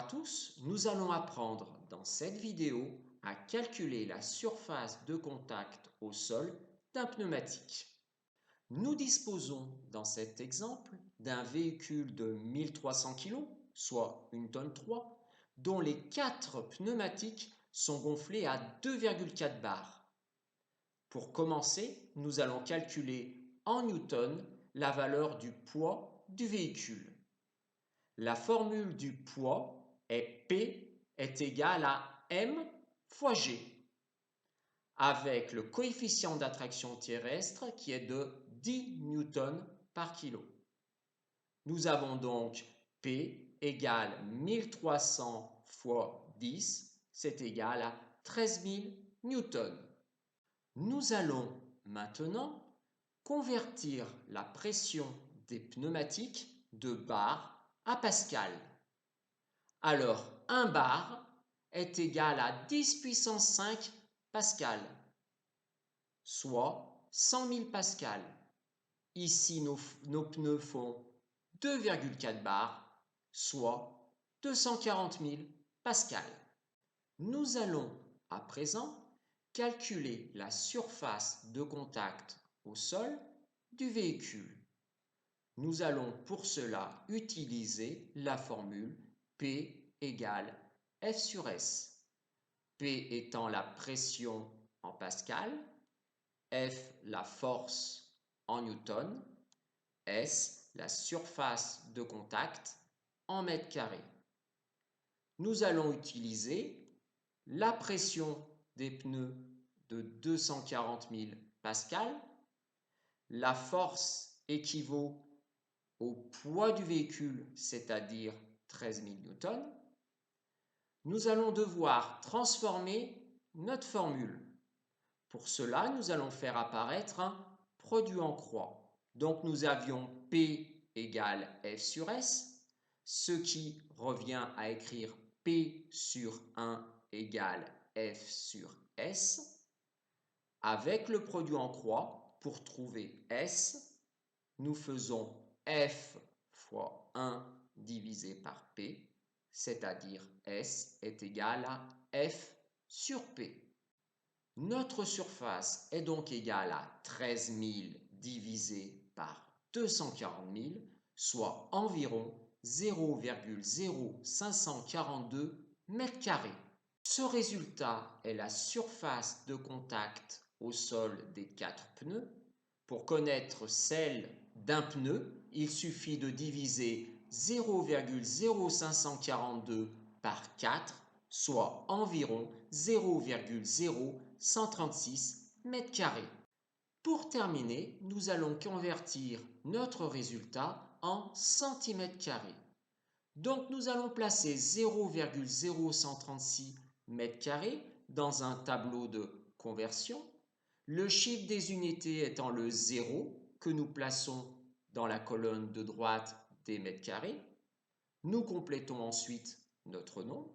tous, nous allons apprendre dans cette vidéo à calculer la surface de contact au sol d'un pneumatique. Nous disposons dans cet exemple d'un véhicule de 1300 kg, soit 1 tonne 3, dont les 4 pneumatiques sont gonflés à 2,4 bars. Pour commencer, nous allons calculer en newtons la valeur du poids du véhicule. La formule du poids est P est égal à M fois G, avec le coefficient d'attraction terrestre qui est de 10 newtons par kilo. Nous avons donc P égale 1300 fois 10, c'est égal à 13 000 newtons. Nous allons maintenant convertir la pression des pneumatiques de bar à pascal. Alors, 1 bar est égal à 10 puissance 5 pascal, soit 100 000 pascal. Ici, nos pneus font 2,4 bars, soit 240 000 pascal. Nous allons à présent calculer la surface de contact au sol du véhicule. Nous allons pour cela utiliser la formule P égale F sur S. P étant la pression en pascal, F la force en newton, S la surface de contact en mètres carrés. Nous allons utiliser la pression des pneus de 240 000 pascal. La force équivaut au poids du véhicule, c'est-à-dire 13 000 newtons. Nous allons devoir transformer notre formule. Pour cela, nous allons faire apparaître un produit en croix. Donc nous avions P égale F sur S, ce qui revient à écrire P sur 1 égale F sur S. Avec le produit en croix, pour trouver S, nous faisons F fois 1 divisé par P, c'est-à-dire S est égal à F sur P. Notre surface est donc égale à 13 000 divisé par 240 000, soit environ 0,0542 m². Ce résultat est la surface de contact au sol des 4 pneus. Pour connaître celle d'un pneu, il suffit de diviser 0,0542 par 4, soit environ 0,0136 m². Pour terminer, nous allons convertir notre résultat en cm². Donc nous allons placer 0,0136 m² dans un tableau de conversion. Le chiffre des unités étant le 0 que nous plaçons dans la colonne de droite des mètres carrés. Nous complétons ensuite notre nombre,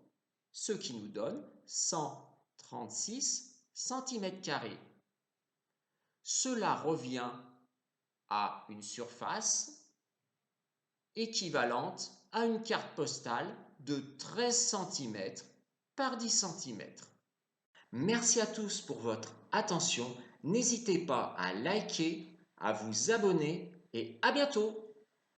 ce qui nous donne 136 cm². Cela revient à une surface équivalente à une carte postale de 13 cm par 10 cm. Merci à tous pour votre attention. N'hésitez pas à liker, à vous abonner et à bientôt!